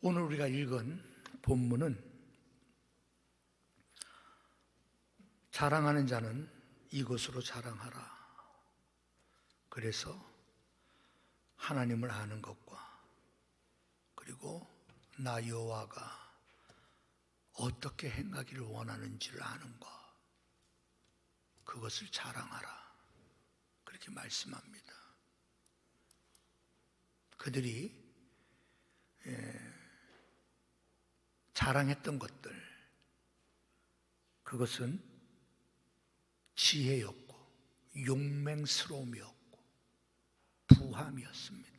오늘 우리가 읽은 본문은 자랑하는 자는 이것으로 자랑하라. 그래서 하나님을 아는 것과 그리고 나 여호와가 어떻게 행하기를 원하는지를 아는 것, 그것을 자랑하라. 그렇게 말씀합니다. 그들이 자랑했던 것들, 그것은 지혜였고 용맹스러움이었고 부함이었습니다.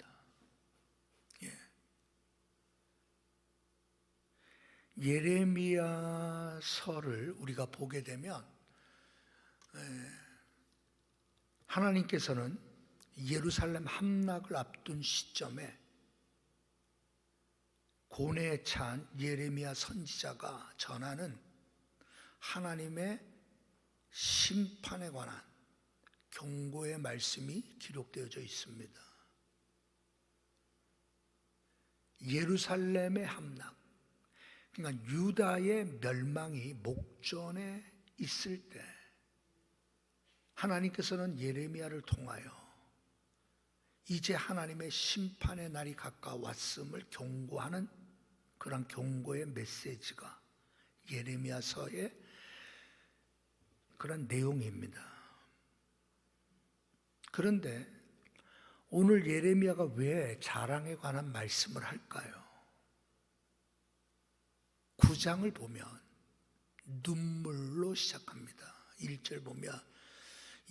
예레미야서를 우리가 보게 되면 하나님께서는 예루살렘 함락을 앞둔 시점에 고뇌에 찬 예레미야 선지자가 전하는 하나님의 심판에 관한 경고의 말씀이 기록되어져 있습니다. 예루살렘의 함락, 그러니까 유다의 멸망이 목전에 있을 때 하나님께서는 예레미야를 통하여 이제 하나님의 심판의 날이 가까웠음을 경고하는 그런 경고의 메시지가 예레미야서의 그런 내용입니다. 그런데 오늘 예레미야가 왜 자랑에 관한 말씀을 할까요? 9장을 보면 눈물로 시작합니다. 1절 보면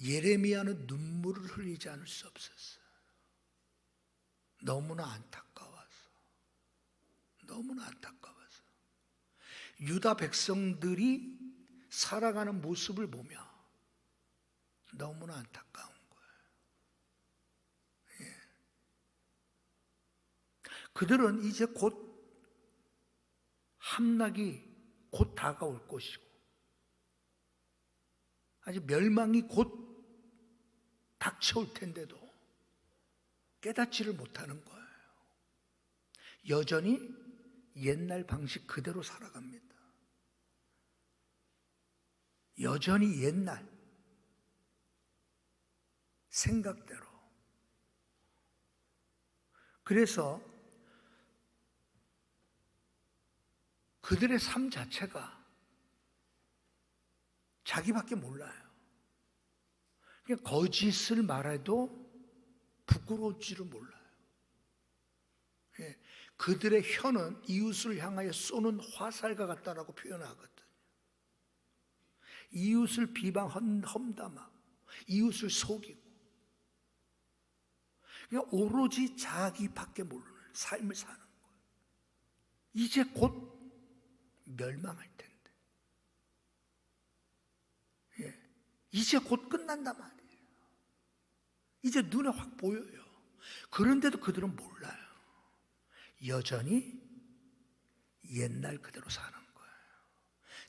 예레미야는 눈물을 흘리지 않을 수 없었어요. 너무나 안타까워서, 너무나 안타까워서 유다 백성들이 살아가는 모습을 보며 너무나 안타까운 거예요. 그들은 이제 곧 함락이 곧 다가올 것이고 아직 멸망이 곧 닥쳐올 텐데도 깨닫지를 못하는 거예요. 여전히 옛날 방식 그대로 살아갑니다. 여전히 옛날 생각대로. 그래서 그들의 삶 자체가 자기밖에 몰라요. 그냥 거짓을 말해도 부끄러울지를 몰라요. 그들의 혀는 이웃을 향하여 쏘는 화살과 같다라고 표현하거든요. 이웃을 험담하고 이웃을 속이고 그냥 오로지 자기밖에 모르는 삶을 사는 거예요. 이제 곧 멸망할 텐데, 이제 곧 끝난단 말이에요. 이제 눈에 확 보여요. 그런데도 그들은 몰라요. 여전히 옛날 그대로 사는 거예요.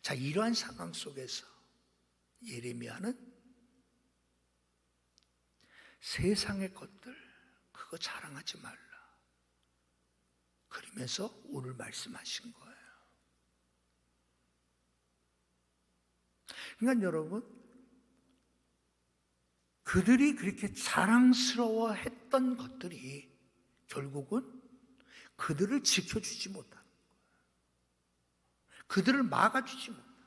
자, 이러한 상황 속에서 예레미야는 세상의 것들 그거 자랑하지 말라, 그러면서 오늘 말씀하신 거예요. 그러니까 여러분, 그들이 그렇게 자랑스러워했던 것들이 결국은 그들을 지켜주지 못하는 거예요. 그들을 막아주지 못하는 거예요.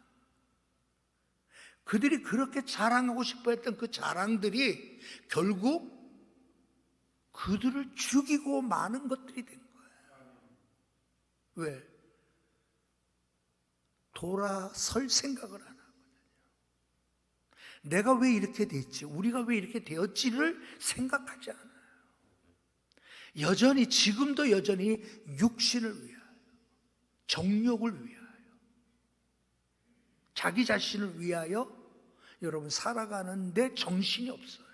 그들이 그렇게 자랑하고 싶어 했던 그 자랑들이 결국 그들을 죽이고 마는 것들이 된 거예요. 왜? 돌아설 생각을 안 하거든요. 내가 왜 이렇게 됐지? 우리가 왜 이렇게 되었지를 생각하지 않아요. 여전히, 지금도 여전히 육신을 위하여, 정욕을 위하여, 자기 자신을 위하여 여러분 살아가는데 정신이 없어요.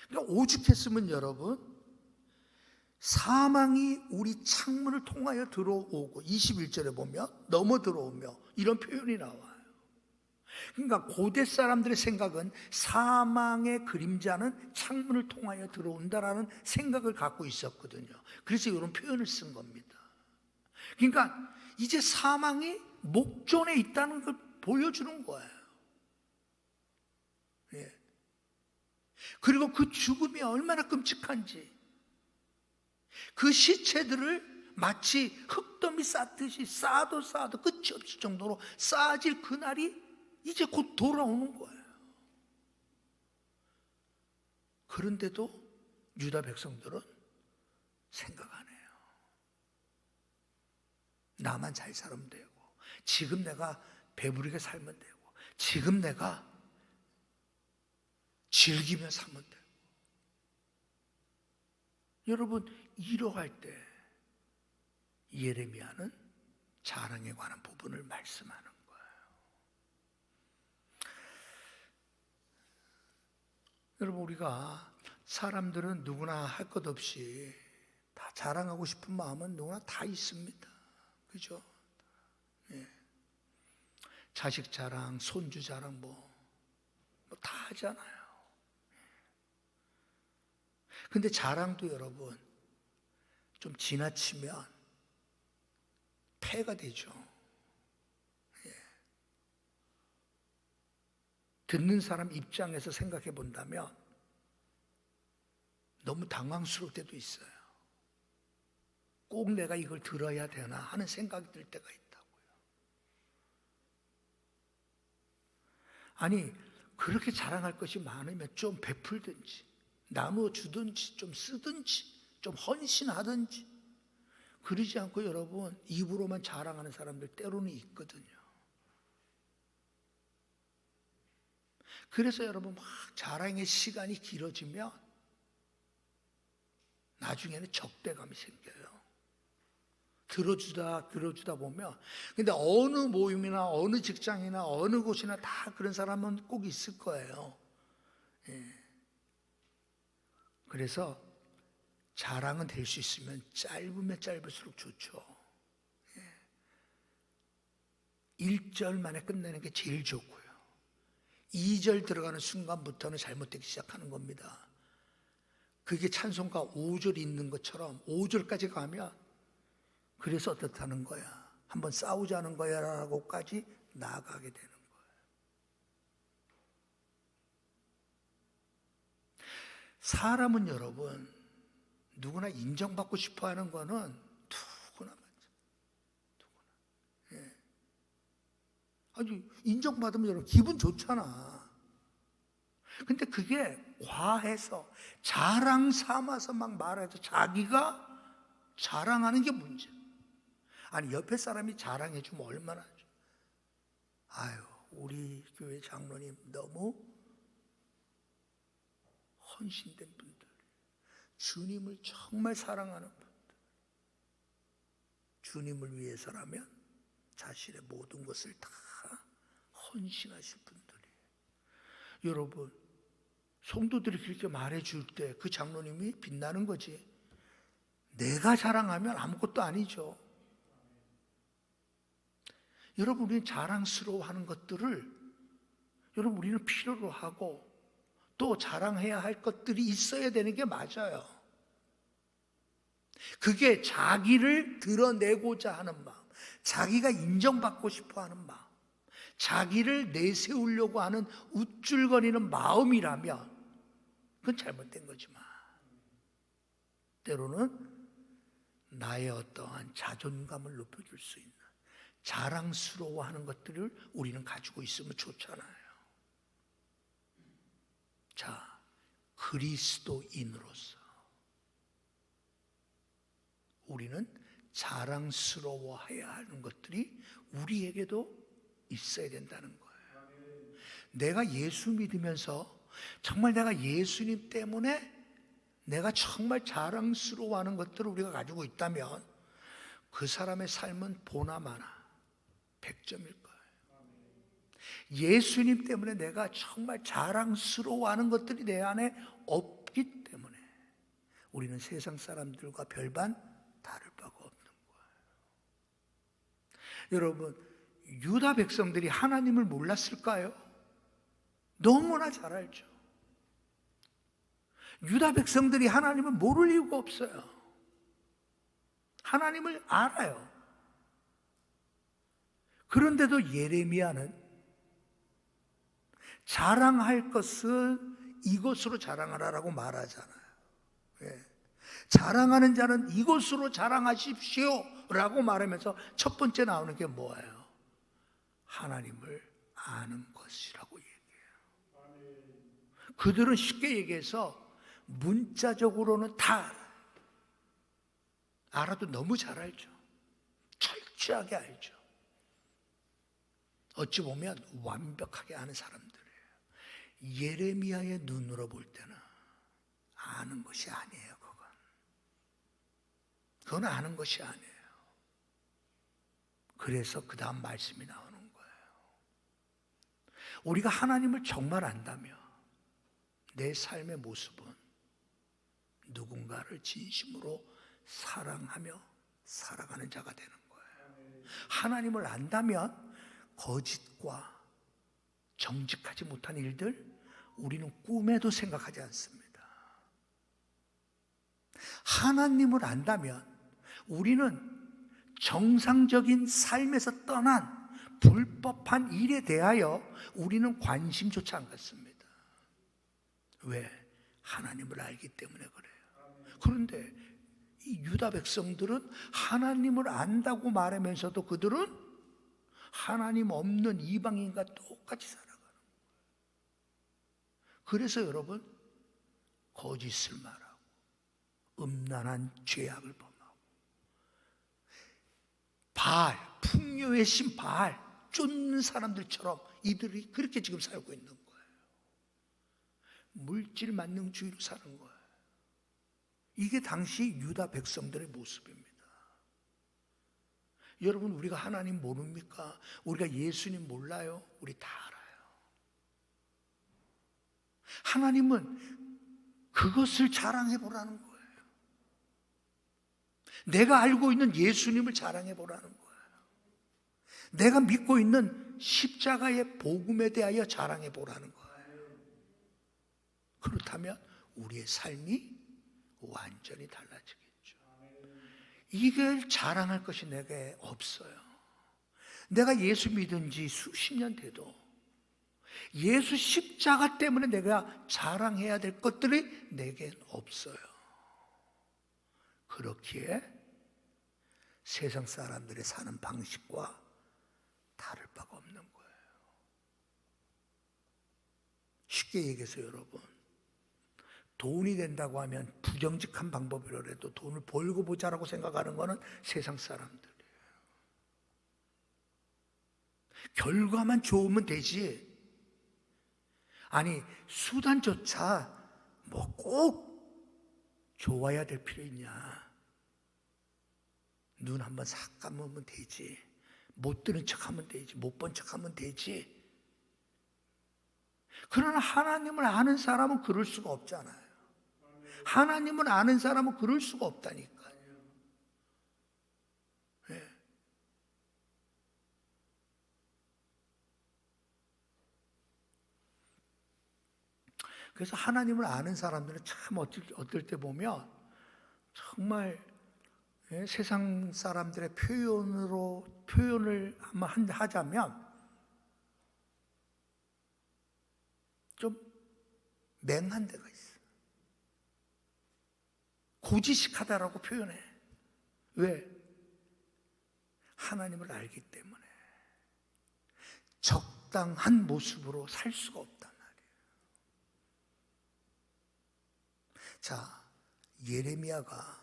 그러니까 오죽했으면 여러분, 사망이 우리 창문을 통하여 들어오고 21절에 보면 넘어 들어오며 이런 표현이 나와요. 그러니까 고대 사람들의 생각은 사망의 그림자는 창문을 통하여 들어온다라는 생각을 갖고 있었거든요. 그래서 이런 표현을 쓴 겁니다. 그러니까 이제 사망이 목전에 있다는 걸 보여주는 거예요. 예. 그리고 그 죽음이 얼마나 끔찍한지, 그 시체들을 마치 흙더미 쌓듯이 쌓아도 끝이 없을 정도로 쌓아질 그날이 이제 곧 돌아오는 거예요. 그런데도 유다 백성들은 생각 안 해요. 나만 잘 살면 되고, 지금 내가 배부르게 살면 되고, 지금 내가 즐기며 살면 되고. 여러분, 이러할 때 예레미야는 자랑에 관한 부분을 말씀하는 거예요. 여러분, 우리가 사람들은 누구나 할 것 없이 다 자랑하고 싶은 마음은 누구나 다 있습니다. 그죠? 예. 자식 자랑, 손주 자랑 뭐 다 하잖아요. 근데 자랑도 여러분 좀 지나치면 폐가 되죠. 예. 듣는 사람 입장에서 생각해 본다면 너무 당황스러울 때도 있어요. 꼭 내가 이걸 들어야 되나 하는 생각이 들 때가 있다고요. 아니, 그렇게 자랑할 것이 많으면 좀 베풀든지, 나누어 주든지, 좀 쓰든지, 좀 헌신하든지. 그러지 않고 여러분, 입으로만 자랑하는 사람들 때로는 있거든요. 그래서 여러분, 막 자랑의 시간이 길어지면 나중에는 적대감이 생겨요. 들어주다 보면. 근데 어느 모임이나 어느 직장이나 어느 곳이나 다 그런 사람은 꼭 있을 거예요. 예. 그래서 자랑은 될 수 있으면 짧으면 짧을수록 좋죠. 예. 1절 만에 끝내는 게 제일 좋고요. 2절 들어가는 순간부터는 잘못되기 시작하는 겁니다. 그게 찬송가 5절 있는 것처럼 5절까지 가면 그래서 어떻다는 거야, 한번 싸우자는 거야 라고까지 나아가게 되는 거예요. 사람은 여러분 누구나 인정받고 싶어 하는 거는 누구나 맞죠. 누구나. 예. 아주 인정받으면 여러분 기분 좋잖아. 근데 그게 과해서 자랑 삼아서 막 말해서 자기가 자랑하는 게 문제야. 아니, 옆에 사람이 자랑해주면 얼마나 좋아. 아유, 우리 교회 장로님 너무 헌신된 분들, 주님을 정말 사랑하는 분들, 주님을 위해서라면 자신의 모든 것을 다 헌신하실 분들이에요. 여러분, 성도들이 그렇게 말해줄 때 그 장로님이 빛나는 거지. 내가 자랑하면 아무것도 아니죠. 여러분, 우리는 자랑스러워하는 것들을 여러분 우리는 필요로 하고 또 자랑해야 할 것들이 있어야 되는 게 맞아요. 그게 자기를 드러내고자 하는 마음, 자기가 인정받고 싶어 하는 마음, 자기를 내세우려고 하는 우쭐거리는 마음이라면 그건 잘못된 거지만, 때로는 나의 어떠한 자존감을 높여줄 수 있는 자랑스러워하는 것들을 우리는 가지고 있으면 좋잖아요. 자, 그리스도인으로서 우리는 자랑스러워해야 하는 것들이 우리에게도 있어야 된다는 거예요. 내가 예수 믿으면서 정말 내가 예수님 때문에 내가 정말 자랑스러워하는 것들을 우리가 가지고 있다면 그 사람의 삶은 보나마나 100점일 거예요. 예수님 때문에 내가 정말 자랑스러워하는 것들이 내 안에 없기 때문에 우리는 세상 사람들과 별반 다를 바가 없는 거예요. 여러분, 유다 백성들이 하나님을 몰랐을까요? 너무나 잘 알죠. 유다 백성들이 하나님을 모를 이유가 없어요. 하나님을 알아요. 그런데도 예레미야는 자랑할 것을 이것으로 자랑하라라고 말하잖아요. 예. 자랑하는 자는 이것으로 자랑하십시오 라고 말하면서 첫 번째 나오는 게 뭐예요? 하나님을 아는 것이라고 얘기해요. 그들은 쉽게 얘기해서 문자적으로는 다 알아도 너무 잘 알죠. 철저하게 알죠. 어찌 보면 완벽하게 아는 사람들이에요. 예레미야의 눈으로 볼 때는 아는 것이 아니에요. 그건 아는 것이 아니에요. 그래서 그 다음 말씀이 나오는 거예요. 우리가 하나님을 정말 안다면 내 삶의 모습은 누군가를 진심으로 사랑하며 살아가는 자가 되는 거예요. 하나님을 안다면 거짓과 정직하지 못한 일들 우리는 꿈에도 생각하지 않습니다. 하나님을 안다면 우리는 정상적인 삶에서 떠난 불법한 일에 대하여 우리는 관심조차 안 갖습니다. 왜? 하나님을 알기 때문에 그래요. 그런데 이 유다 백성들은 하나님을 안다고 말하면서도 그들은 하나님 없는 이방인과 똑같이 살아가는 거예요. 그래서 여러분, 거짓을 말하고 음란한 죄악을 범하고 바알, 풍요의 신 바알 쫓는 사람들처럼 이들이 그렇게 지금 살고 있는 거예요. 물질 만능주의로 사는 거예요. 이게 당시 유다 백성들의 모습입니다. 여러분, 우리가 하나님 모릅니까? 우리가 예수님 몰라요? 우리 다 알아요. 하나님은 그것을 자랑해 보라는 거예요. 내가 알고 있는 예수님을 자랑해 보라는 거예요. 내가 믿고 있는 십자가의 복음에 대하여 자랑해 보라는 거예요. 그렇다면 우리의 삶이 완전히 달라지겠죠. 이걸 자랑할 것이 내게 없어요. 내가 예수 믿은 지 수십 년 돼도 예수 십자가 때문에 내가 자랑해야 될 것들이 내겐 없어요. 그렇기에 세상 사람들의 사는 방식과 다를 바가 없는 거예요. 쉽게 얘기해서 여러분, 돈이 된다고 하면 부정직한 방법이라도 돈을 벌고 보자라고 생각하는 것은 세상 사람들이에요. 결과만 좋으면 되지. 아니, 수단조차 뭐 꼭 좋아야 될 필요 있냐. 눈 한번 싹 감으면 되지. 못 들은 척하면 되지. 못 본 척하면 되지. 그러나 하나님을 아는 사람은 그럴 수가 없잖아요. 하나님을 아는 사람은 그럴 수가 없다니까요. 네. 그래서 하나님을 아는 사람들은 참 어떨 때 보면 정말 세상 사람들의 표현을 한번 하자면 좀 맹한 데가 있어요. 고지식하다라고 표현해. 왜? 하나님을 알기 때문에 적당한 모습으로 살 수가 없단 말이에요. 자, 예레미야가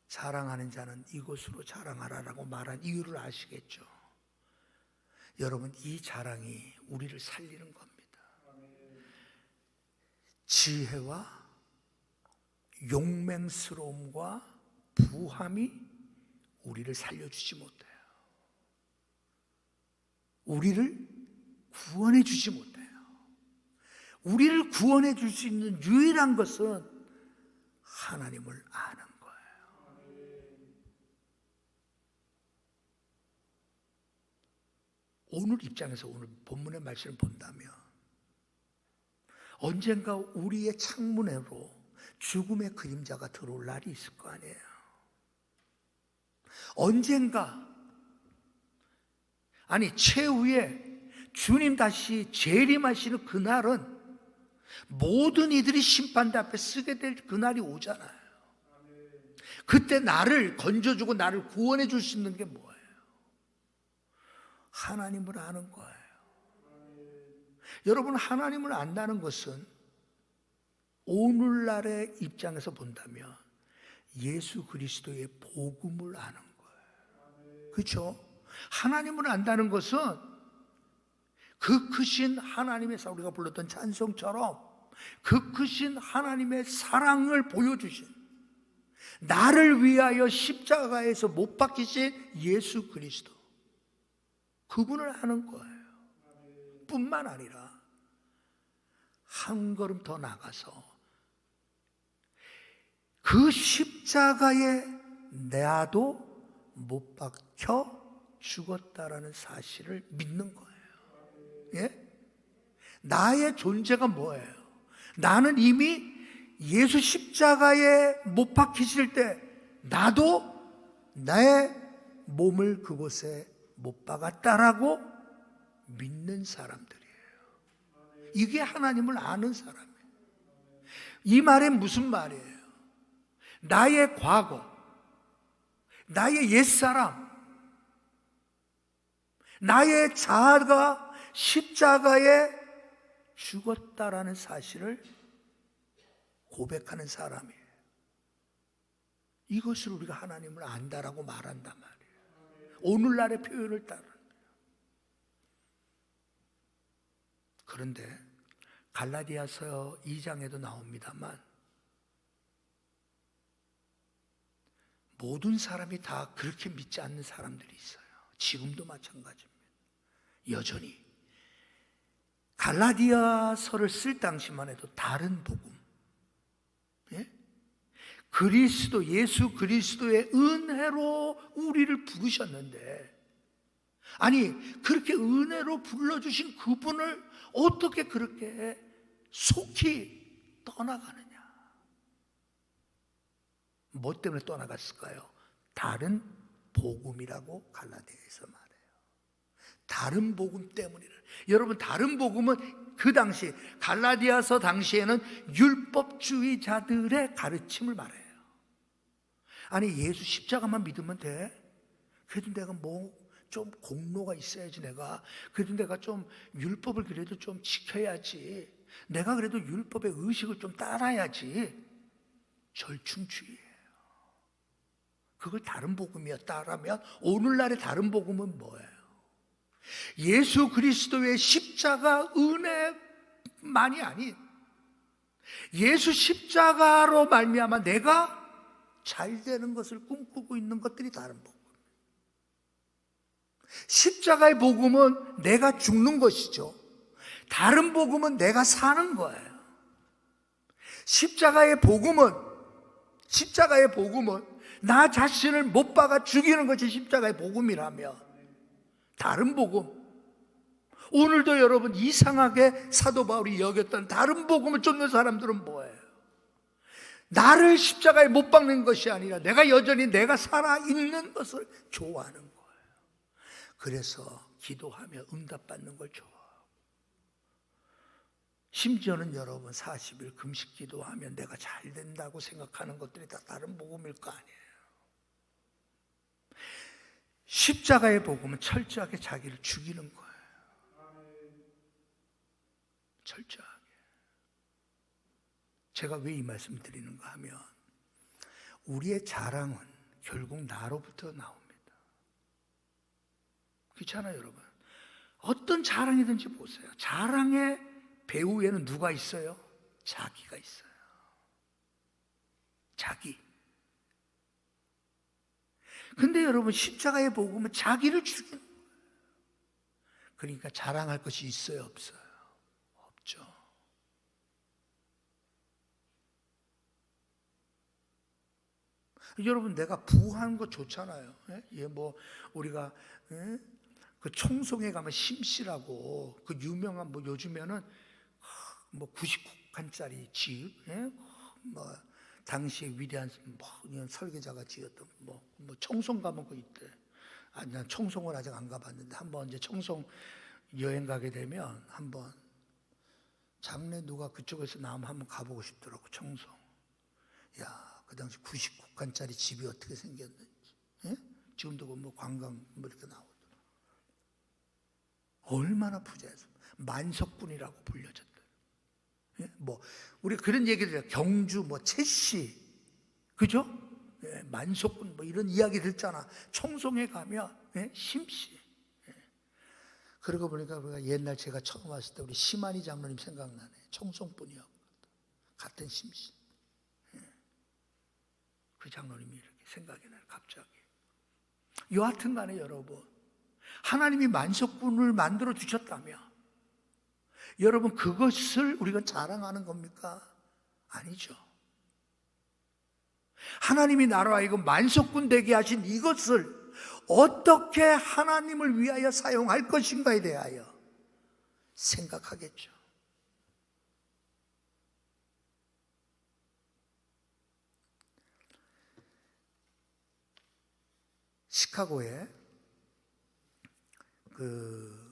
자랑하는 자는 이것으로 자랑하라라고 말한 이유를 아시겠죠? 여러분, 이 자랑이 우리를 살리는 겁니다. 지혜와 용맹스러움과 부함이 우리를 살려주지 못해요. 우리를 구원해 주지 못해요. 우리를 구원해 줄 수 있는 유일한 것은 하나님을 아는 거예요. 오늘 입장에서 오늘 본문의 말씀을 본다면 언젠가 우리의 창문으로 죽음의 그림자가 들어올 날이 있을 거 아니에요. 언젠가, 아니 최후에 주님 다시 재림하시는 그날은 모든 이들이 심판대 앞에 서게 될 그날이 오잖아요. 그때 나를 건져주고 나를 구원해 줄 수 있는 게 뭐예요? 하나님을 아는 거예요. 여러분, 하나님을 안다는 것은 오늘날의 입장에서 본다면 예수 그리스도의 복음을 아는 거예요. 그렇죠? 하나님을 안다는 것은 그 크신 하나님의 우리가 불렀던 찬송처럼 그 크신 하나님의 사랑을 보여주신, 나를 위하여 십자가에서 못 박히신 예수 그리스도, 그분을 아는 거예요. 뿐만 아니라 한 걸음 더 나가서 그 십자가에 나도 못 박혀 죽었다라는 사실을 믿는 거예요. 예? 나의 존재가 뭐예요? 나는 이미 예수 십자가에 못 박히실 때 나도 나의 몸을 그곳에 못 박았다라고 믿는 사람들이에요. 이게 하나님을 아는 사람이에요. 이 말이 무슨 말이에요? 나의 과거, 나의 옛사람, 나의 자아가 십자가에 죽었다라는 사실을 고백하는 사람이에요. 이것을 우리가 하나님을 안다라고 말한단 말이에요. 오늘날의 표현을 따르는 거예요. 그런데 갈라디아서 2장에도 나옵니다만 모든 사람이 다 그렇게 믿지 않는 사람들이 있어요. 지금도 마찬가지입니다. 여전히 갈라디아서를 쓸 당시만 해도 다른 복음, 예? 그리스도, 예수 그리스도의 은혜로 우리를 부르셨는데, 아니 그렇게 은혜로 불러주신 그분을 어떻게 그렇게 속히 떠나가느냐? 뭐 때문에 떠나갔을까요? 다른 복음이라고 갈라디아에서 말해요. 다른 복음 때문이래. 여러분, 다른 복음은 그 당시 갈라디아서 당시에는 율법주의자들의 가르침을 말해요. 아니 예수 십자가만 믿으면 돼? 그래도 내가 뭐 좀 공로가 있어야지, 내가 그래도 내가 좀 율법을 그래도 좀 지켜야지, 내가 그래도 율법의 의식을 좀 따라야지. 절충주의예요. 그걸 다른 복음이었다라면 오늘날의 다른 복음은 뭐예요? 예수 그리스도의 십자가 은혜만이 아닌 예수 십자가로 말미암아 내가 잘 되는 것을 꿈꾸고 있는 것들이 다른 복음. 십자가의 복음은 내가 죽는 것이죠. 다른 복음은 내가 사는 거예요. 십자가의 복음은 나 자신을 못 박아 죽이는 것이 십자가의 복음이라면, 다른 복음, 오늘도 여러분 이상하게 사도 바울이 여겼던 다른 복음을 쫓는 사람들은 뭐예요? 나를 십자가에 못 박는 것이 아니라 내가 여전히 내가 살아있는 것을 좋아하는 거예요. 그래서 기도하며 응답받는 걸 좋아하고, 심지어는 여러분 40일 금식 기도하면 내가 잘 된다고 생각하는 것들이 다 다른 복음일 거 아니에요. 십자가의 복음은 철저하게 자기를 죽이는 거예요. 철저하게. 제가 왜 이 말씀을 드리는가 하면, 우리의 자랑은 결국 나로부터 나옵니다. 그렇잖아요, 여러분. 어떤 자랑이든지 보세요. 자랑의 배후에는 누가 있어요? 자기가 있어요. 자기. 근데 여러분, 십자가의 복음은 자기를 죽이는 거예요. 그러니까 자랑할 것이 있어요, 없어요? 없죠. 여러분, 내가 부한 거 좋잖아요. 예, 뭐 우리가 그 청송에 가면 심씨라고 그 유명한, 뭐 요즘에는 뭐 99 90칸짜리 집, 예? 뭐 당시에 위대한 이런 설계자가 지었던 뭐 청송 가면 거 있대. 난 청송을 아직 안 가봤는데 한번 이제 청송 여행 가게 되면 한번 장래 누가 그쪽에서 나오면 한번 가보고 싶더라고. 청송. 야, 그 당시 99칸짜리 집이 어떻게 생겼는지. 예? 지금도 뭐 관광 뭐 이렇게 나오더라고. 얼마나 부자였어. 만석군이라고 불려졌다. 예? 뭐 우리 그런 얘기들 해요. 경주 뭐 채씨, 그죠? 예, 만석군 뭐 이런 이야기 듣잖아. 청송에 가면 예? 심씨. 예. 그러고 보니까 우리가 옛날 제가 처음 왔을 때 우리 심한이 장로님 생각나네. 청송분이었거든. 같은 심씨. 예. 그 장로님이 이렇게 생각이 나요. 갑자기. 여하튼 간에 여러분, 하나님이 만석군을 만들어 주셨다며 여러분 그것을 우리가 자랑하는 겁니까? 아니죠. 하나님이 나로 하여금 만석군 되게 하신 이것을 어떻게 하나님을 위하여 사용할 것인가에 대하여 생각하겠죠. 시카고에 그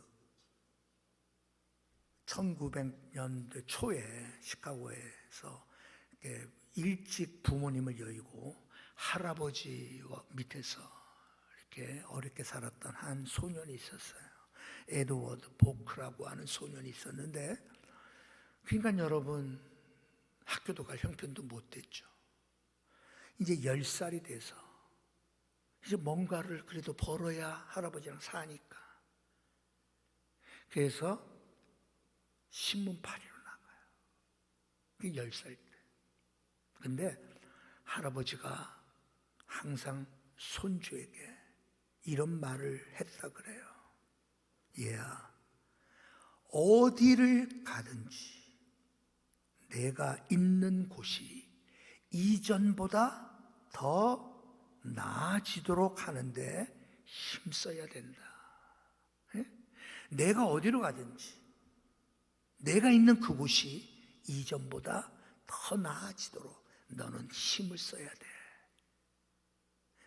1900년대 초에 시카고에서 일찍 부모님을 여의고 할아버지 밑에서 이렇게 어렵게 살았던 한 소년이 있었어요. 에드워드 보크라고 하는 소년이 있었는데, 그러니까 여러분 학교도 갈 형편도 못 됐죠. 이제 10살이 돼서 이제 뭔가를 그래도 벌어야 할아버지랑 사니까. 그래서 신문파리로 나가요. 그게 10살 때. 근데 할아버지가 항상 손주에게 이런 말을 했다 그래요. 얘야, 어디를 가든지 내가 있는 곳이 이전보다 더 나아지도록 하는데 힘써야 된다. 예? 내가 어디로 가든지 내가 있는 그곳이 이전보다 더 나아지도록 너는 힘을 써야 돼.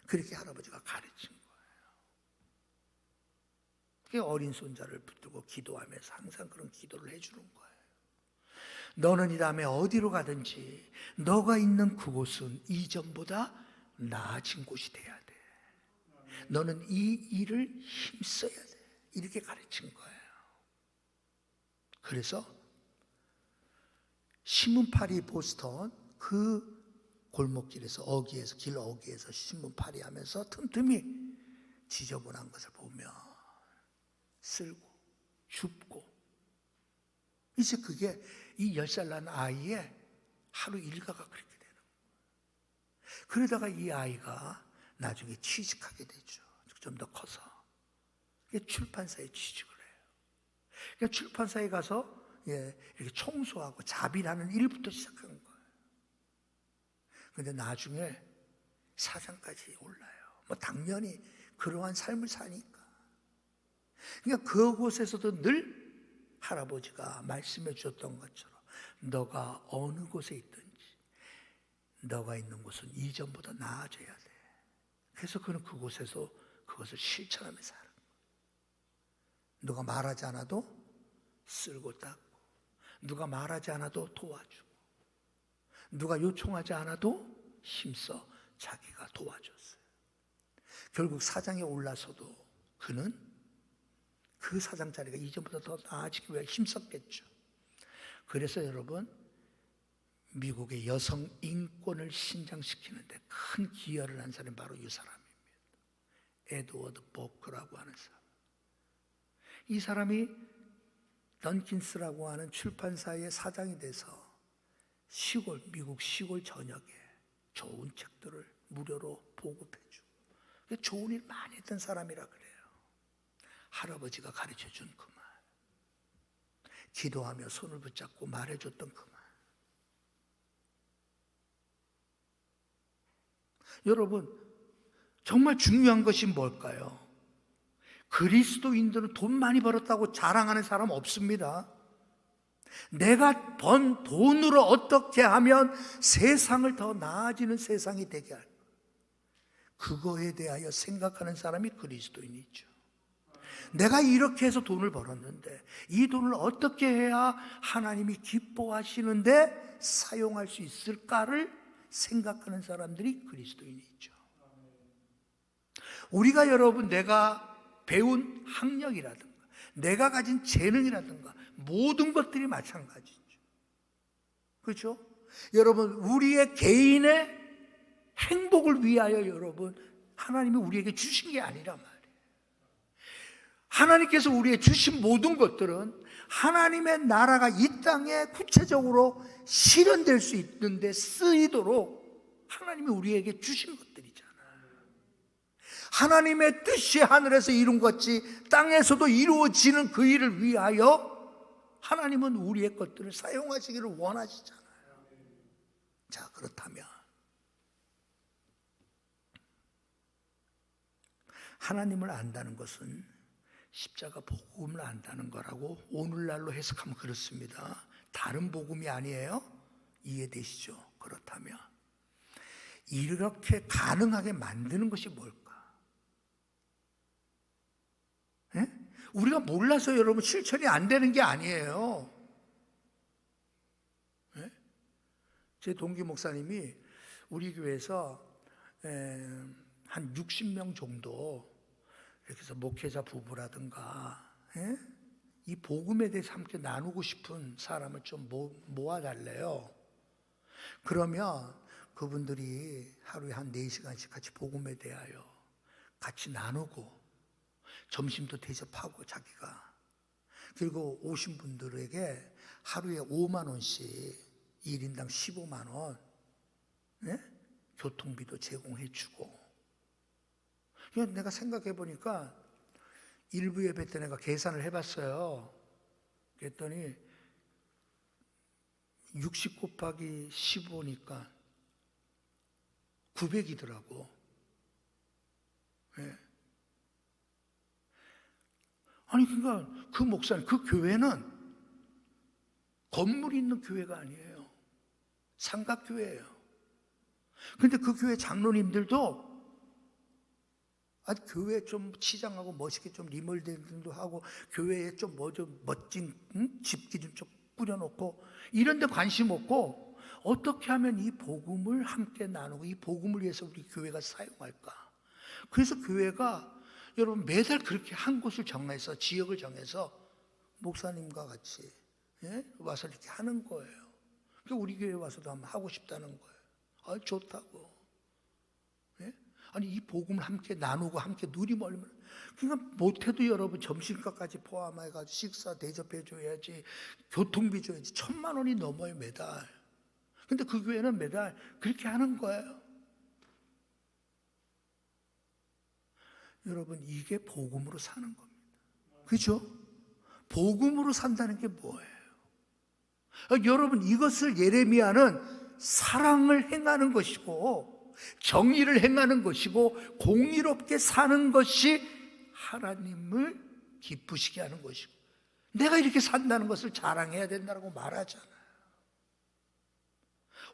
그렇게 할아버지가 가르친 거예요. 그게 어린 손자를 붙들고 기도하면서 항상 그런 기도를 해주는 거예요. 너는 이 다음에 어디로 가든지 너가 있는 그곳은 이전보다 나아진 곳이 돼야 돼. 너는 이 일을 힘써야 돼. 이렇게 가르친 거예요. 그래서 신문파리 보스턴 그 골목길에서 어귀에서 길 어귀에서 신문파리 하면서 틈틈이 지저분한 것을 보며 쓸고 줍고, 이제 그게 이 10살 난 아이의 하루 일과가 그렇게 되는 거예요. 그러다가 이 아이가 나중에 취직하게 되죠. 좀 더 커서 출판사에 취직을 해요. 그러니까 출판사에 가서 이렇게 청소하고 자비라는 일부터 시작한 거예요. 그런데 나중에 사장까지 올라요. 뭐 당연히 그러한 삶을 사니까. 그러니까 그곳에서도 늘 할아버지가 말씀해 주셨던 것처럼 너가 어느 곳에 있든지 너가 있는 곳은 이전보다 나아져야 돼. 그래서 그는 그곳에서 그것을 실천하며 살아. 누가 말하지 않아도 쓸고 닦고, 누가 말하지 않아도 도와주고, 누가 요청하지 않아도 힘써 자기가 도와줬어요. 결국 사장에 올라서도 그는 그 사장 자리가 이전보다 더 나아지기 위해 힘썼겠죠. 그래서 여러분, 미국의 여성 인권을 신장시키는데 큰 기여를 한 사람이 바로 이 사람입니다. 에드워드 보크라고 하는 사람. 이 사람이 던킨스라고 하는 출판사의 사장이 돼서 미국 시골 전역에 좋은 책들을 무료로 보급해주고 좋은 일 많이 했던 사람이라 그래요. 할아버지가 가르쳐준 그 말, 기도하며 손을 붙잡고 말해줬던 그 말. 여러분, 정말 중요한 것이 뭘까요? 그리스도인들은 돈 많이 벌었다고 자랑하는 사람 없습니다. 내가 번 돈으로 어떻게 하면 세상을 더 나아지는 세상이 되게 할까? 그거에 대하여 생각하는 사람이 그리스도인이죠. 내가 이렇게 해서 돈을 벌었는데 이 돈을 어떻게 해야 하나님이 기뻐하시는데 사용할 수 있을까를 생각하는 사람들이 그리스도인이죠. 우리가 여러분 내가 배운 학력이라든가 내가 가진 재능이라든가 모든 것들이 마찬가지죠. 그렇죠? 여러분 우리의 개인의 행복을 위하여 여러분 하나님이 우리에게 주신 게 아니란 말이에요. 하나님께서 우리에게 주신 모든 것들은 하나님의 나라가 이 땅에 구체적으로 실현될 수 있는데 쓰이도록 하나님이 우리에게 주신 것들이잖아요. 하나님의 뜻이 하늘에서 이룬 것 같이 땅에서도 이루어지는 그 일을 위하여 하나님은 우리의 것들을 사용하시기를 원하시잖아요. 자, 그렇다면 하나님을 안다는 것은 십자가 복음을 안다는 거라고 오늘날로 해석하면 그렇습니다. 다른 복음이 아니에요? 이해되시죠? 그렇다면 이렇게 가능하게 만드는 것이 뭘까? 예? 우리가 몰라서 여러분 실천이 안 되는 게 아니에요. 예? 제 동기 목사님이 우리 교회에서 한 60명 정도 이렇게 해서 목회자 부부라든가 이 복음에 대해서 함께 나누고 싶은 사람을 좀 모아달래요. 그러면 그분들이 하루에 한 4시간씩 같이 복음에 대하여 같이 나누고 점심도 대접하고 자기가 그리고 오신 분들에게 하루에 5만 원씩 1인당 15만 원 교통비도 제공해 주고 내가 생각해 보니까 일부 예배 때 내가 계산을 해봤어요. 그랬더니 60 곱하기 15니까 900이더라고. 네. 아니 그러니까 그 목사님, 그 교회는 건물이 있는 교회가 아니에요. 삼각교회예요. 근데 그 교회 장로님들도 교회 좀 치장하고 멋있게 좀 리모델링도 하고 교회에 좀 멋진 집기 좀 꾸려놓고 이런 데 관심 없고 어떻게 하면 이 복음을 함께 나누고 이 복음을 위해서 우리 교회가 사용할까? 그래서 교회가 여러분 매달 그렇게 한 곳을 정해서 지역을 정해서 목사님과 같이 와서 이렇게 하는 거예요. 그러니까 우리 교회 와서도 한번 하고 싶다는 거예요. 좋다고. 아니 이 복음을 함께 나누고 함께 누리면 그러니까 못해도 여러분 점심값까지 포함해가지고 식사 대접해줘야지 교통비 줘야지 1,000만 원이 넘어요 매달. 근데 그 교회는 매달 그렇게 하는 거예요. 여러분 이게 복음으로 사는 겁니다. 그렇죠? 복음으로 산다는 게 뭐예요? 여러분 이것을 예레미야는 사랑을 행하는 것이고 정의를 행하는 것이고 공의롭게 사는 것이 하나님을 기쁘시게 하는 것이고 내가 이렇게 산다는 것을 자랑해야 된다고 말하잖아요.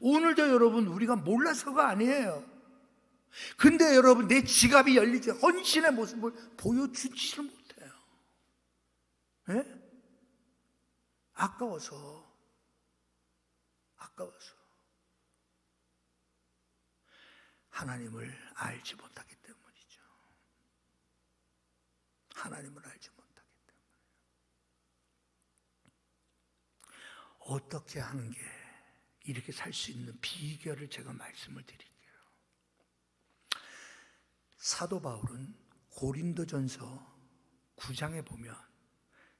오늘도 여러분 우리가 몰라서가 아니에요. 근데 여러분 내 지갑이 열리지 헌신의 모습을 보여주지를 못해요. 아까워서 하나님을 알지 못하기 때문이죠. 하나님을 알지 못하기 때문에 어떻게 하는 게 이렇게 살 수 있는 비결을 제가 말씀을 드릴게요. 사도 바울은 고린도전서 9장에 보면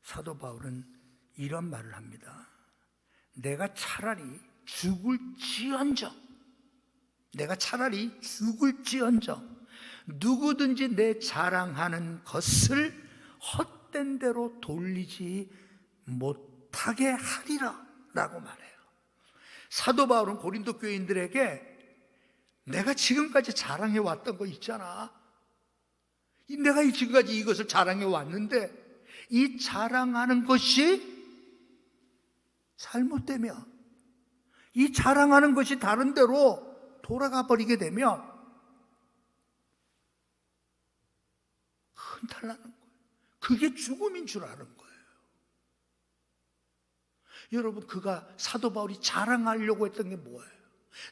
사도 바울은 이런 말을 합니다. 내가 차라리 죽을지언정 누구든지 내 자랑하는 것을 헛된 대로 돌리지 못하게 하리라 라고 말해요. 사도 바울은 고린도 교인들에게 내가 지금까지 자랑해 왔던 거 있잖아. 내가 지금까지 이것을 자랑해 왔는데 이 자랑하는 것이 잘못되면, 이 자랑하는 것이 다른 데로 돌아가 버리게 되면 흔탈나는 거예요. 그게 죽음인 줄 아는 거예요. 여러분, 그가 사도 바울이 자랑하려고 했던 게 뭐예요?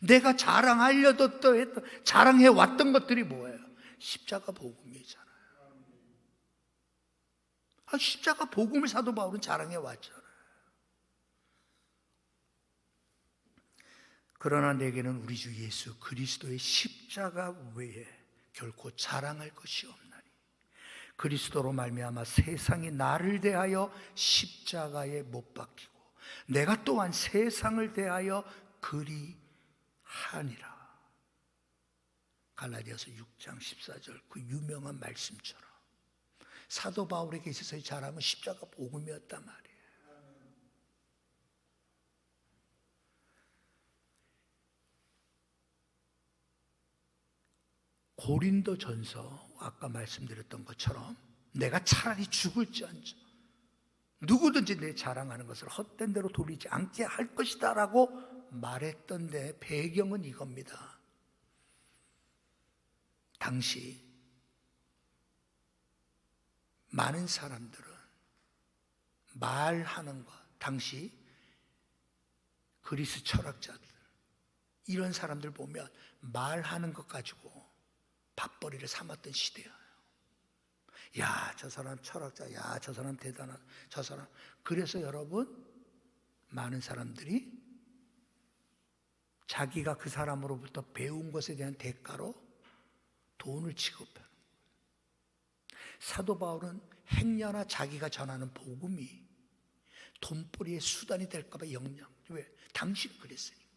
내가 자랑해 왔던 것들이 뭐예요? 십자가 복음이잖아요. 십자가 복음을 사도 바울은 자랑해 왔잖아요. 그러나 내게는 우리 주 예수 그리스도의 십자가 외에 결코 자랑할 것이 없나니 그리스도로 말미암아 세상이 나를 대하여 십자가에 못 박히고 내가 또한 세상을 대하여 그리하니라. 갈라디아서 6장 14절 그 유명한 말씀처럼 사도 바울에게 있어서의 자랑은 십자가 복음이었단 말이에요. 고린도전서 아까 말씀드렸던 것처럼 내가 차라리 죽을지언정 누구든지 내 자랑하는 것을 헛된 대로 돌리지 않게 할 것이다 라고 말했던 데 배경은 이겁니다. 당시 많은 사람들은 말하는 것, 당시 그리스 철학자들 이런 사람들 보면 말하는 것 가지고 밥벌이를 삼았던 시대예요. 야, 저 사람 철학자, 야, 저 사람 대단한, 저 사람. 그래서 여러분, 많은 사람들이 자기가 그 사람으로부터 배운 것에 대한 대가로 돈을 지급하는 거예요. 사도 바울은 행여나 자기가 전하는 복음이 돈벌이의 수단이 될까봐 영영. 왜? 당신은 그랬으니까.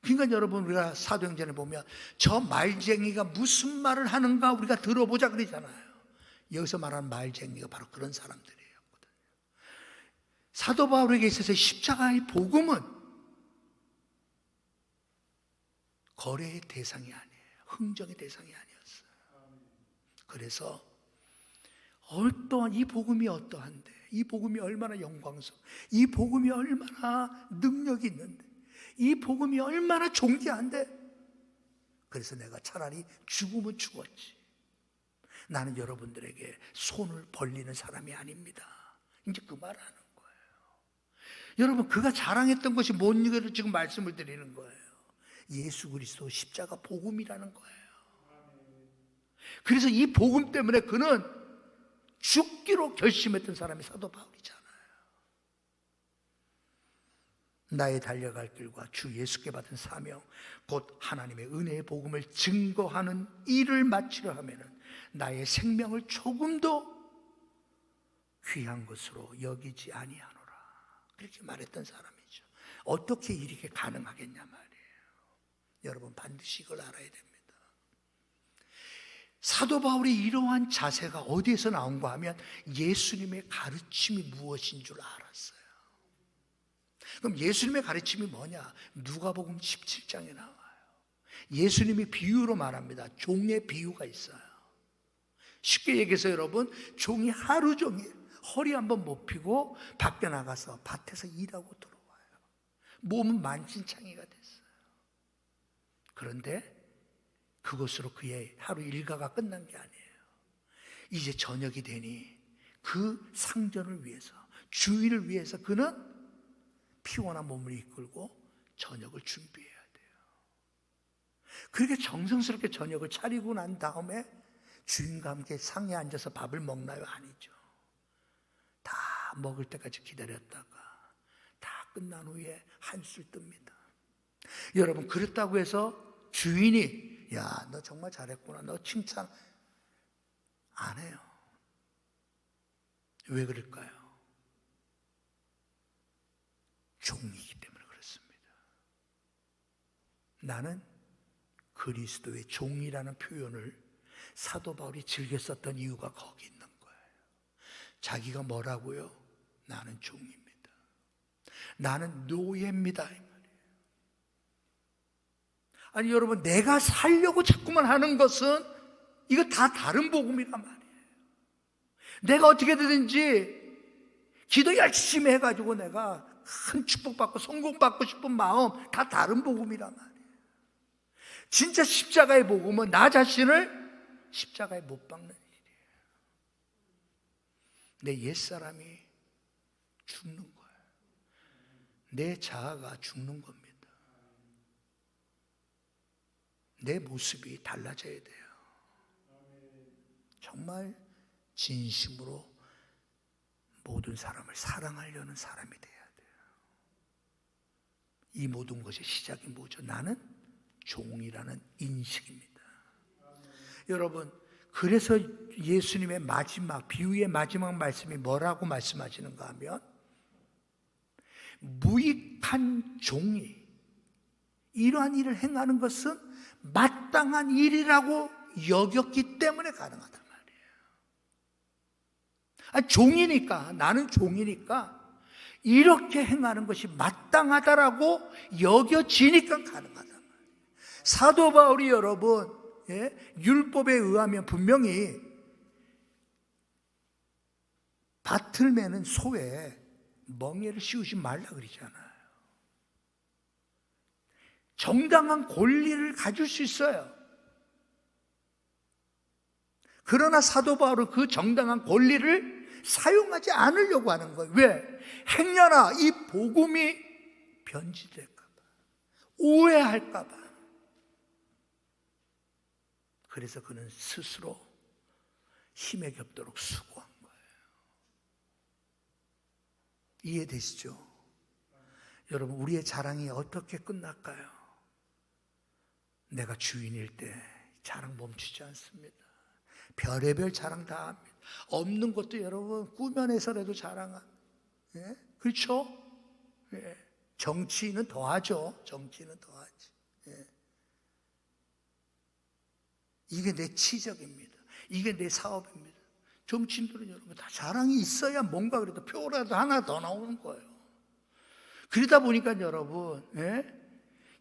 그러니까 여러분, 우리가 사도행전에 보면 저 말쟁이가 무슨 말을 하는가 우리가 들어보자 그러잖아요. 여기서 말하는 말쟁이가 바로 그런 사람들이에요. 사도 바울에게 있어서 십자가의 복음은 거래의 대상이 아니에요. 흥정의 대상이 아니었어요. 그래서 어떠한 이 복음이 어떠한데, 이 복음이 얼마나 영광스러워, 이 복음이 얼마나 능력이 있는데, 이 복음이 얼마나 존귀한데, 그래서 내가 차라리 죽으면 죽었지. 나는 여러분들에게 손을 벌리는 사람이 아닙니다. 이제 그 말 하는 거예요. 여러분, 그가 자랑했던 것이 뭔지를 지금 말씀을 드리는 거예요. 예수 그리스도 십자가 복음이라는 거예요. 그래서 이 복음 때문에 그는 죽기로 결심했던 사람이 사도 바울이잖아요. 나의 달려갈 길과 주 예수께 받은 사명 곧 하나님의 은혜의 복음을 증거하는 일을 마치려 하면은 나의 생명을 조금도 귀한 것으로 여기지 아니하노라. 그렇게 말했던 사람이죠. 어떻게 이렇게 가능하겠냐 말이에요. 여러분, 반드시 이걸 알아야 됩니다. 사도 바울이 이러한 자세가 어디에서 나온가 하면 예수님의 가르침이 무엇인 줄 알았어요. 그럼 예수님의 가르침이 뭐냐? 누가복음 17장에 나와요. 예수님이 비유로 말합니다. 종의 비유가 있어요. 쉽게 얘기해서 여러분, 종이 하루 종일 허리 한번 못 펴고 밖에 나가서 밭에서 일하고 들어와요. 몸은 만신창이가 됐어요. 그런데 그것으로 그의 하루 일과가 끝난 게 아니에요. 이제 저녁이 되니 그 상전을 위해서, 주인을 위해서 그는 피곤한 몸을 이끌고 저녁을 준비해야 돼요. 그렇게 정성스럽게 저녁을 차리고 난 다음에 주인과 함께 상에 앉아서 밥을 먹나요? 아니죠. 다 먹을 때까지 기다렸다가 다 끝난 후에 한술 뜹니다. 여러분, 그렇다고 해서 주인이 야, 너 정말 잘했구나, 너 칭찬 안 해요. 왜 그럴까요? 종이기 때문에 그렇습니다. 나는 그리스도의 종이라는 표현을 사도 바울이 즐겨 썼던 이유가 거기 있는 거예요. 자기가 뭐라고요? 나는 종입니다. 나는 노예입니다, 이 말이에요. 아니 여러분, 내가 살려고 자꾸만 하는 것은 이거 다 다른 복음이란 말이에요. 내가 어떻게든지 기도 열심히 해가지고 내가 큰 축복받고 성공받고 싶은 마음 다 다른 복음이란 말이에요. 진짜 십자가의 복음은 나 자신을 십자가에 못 박는 일이에요. 내 옛사람이 죽는 거예요. 내 자아가 죽는 겁니다. 내 모습이 달라져야 돼요. 정말 진심으로 모든 사람을 사랑하려는 사람이 돼야 돼요. 이 모든 것의 시작이 뭐죠? 나는 종이라는 인식입니다. 여러분, 그래서 예수님의 마지막, 비유의 마지막 말씀이 뭐라고 말씀하시는가 하면, 무익한 종이 이러한 일을 행하는 것은 마땅한 일이라고 여겼기 때문에 가능하단 말이에요. 종이니까, 나는 종이니까 이렇게 행하는 것이 마땅하다라고 여겨지니까 가능하단 말이에요. 사도 바울이 여러분, 율법에 의하면 분명히 밭을 매는 소에 멍에를 씌우지 말라 그러잖아요. 정당한 권리를 가질 수 있어요. 그러나 사도 바울은 그 정당한 권리를 사용하지 않으려고 하는 거예요. 왜? 행여나 이 복음이 변질될까 봐, 오해할까 봐. 그래서 그는 스스로 힘에 겹도록 수고한 거예요. 이해되시죠? 여러분, 우리의 자랑이 어떻게 끝날까요? 내가 주인일 때 자랑 멈추지 않습니다. 별의별 자랑 다 합니다. 없는 것도 여러분 꾸며내서라도 자랑합니다. 그렇죠? 정치인은 더하죠. 정치인은 더하지. 이게 내 치적입니다. 이게 내 사업입니다. 정치인들은 여러분 다 자랑이 있어야 뭔가 그래도 표라도 하나 더 나오는 거예요. 그러다 보니까 여러분,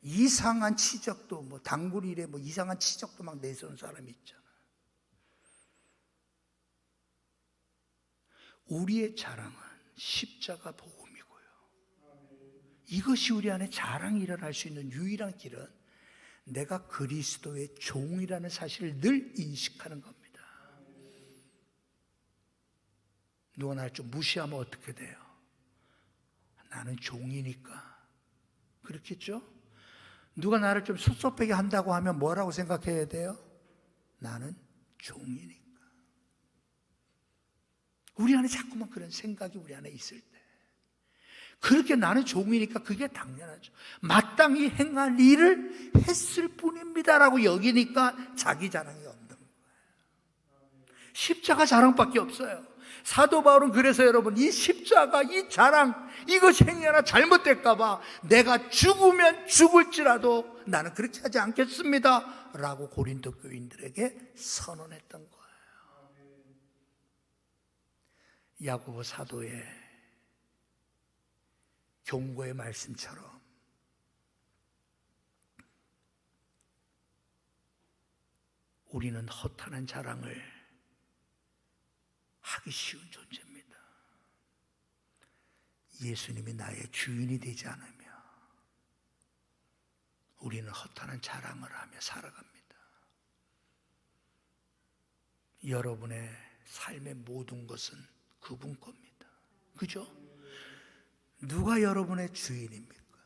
이상한 치적도, 뭐 단골 일에 뭐 이상한 치적도 막 내세우는 사람이 있잖아요. 우리의 자랑은 십자가 복음이고요. 이것이 우리 안에 자랑이 일어날 수 있는 유일한 길은 내가 그리스도의 종이라는 사실을 늘 인식하는 겁니다. 누가 나를 좀 무시하면 어떻게 돼요? 나는 종이니까. 그렇겠죠? 누가 나를 좀 섭섭하게 한다고 하면 뭐라고 생각해야 돼요? 나는 종이니까. 우리 안에 자꾸만 그런 생각이 우리 안에 있을 때, 그렇게 나는 종이니까 그게 당연하죠. 마땅히 행할 일을 했을 뿐입니다라고 여기니까 자기 자랑이 없는 거예요. 십자가 자랑밖에 없어요. 사도 바울은 그래서 여러분, 이 십자가, 이 자랑, 이것이 행여나 잘못될까 봐 내가 죽으면 죽을지라도 나는 그렇게 하지 않겠습니다 라고 고린도 교인들에게 선언했던 거예요. 야고보 사도의 경고의 말씀처럼 우리는 허탄한 자랑을 하기 쉬운 존재입니다. 예수님이 나의 주인이 되지 않으며 우리는 허탄한 자랑을 하며 살아갑니다. 여러분의 삶의 모든 것은 그분 겁니다. 그죠? 누가 여러분의 주인입니까?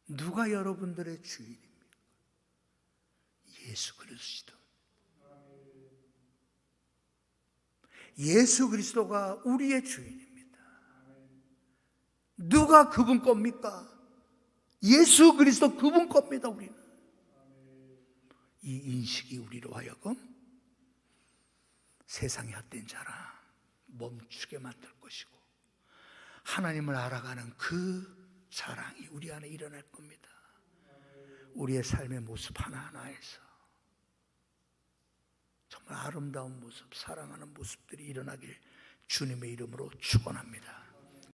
누가 여러분들의 주인입니까? 예수 그리스도. 예수 그리스도가 우리의 주인입니다. 누가 그분 겁니까? 예수 그리스도 그분 겁니다. 우리는. 이 인식이 우리로 하여금 세상의 헛된 자랑 멈추게 만들 것이고, 하나님을 알아가는 그 자랑이 우리 안에 일어날 겁니다. 우리의 삶의 모습 하나하나에서 정말 아름다운 모습, 사랑하는 모습들이 일어나길 주님의 이름으로 축원합니다.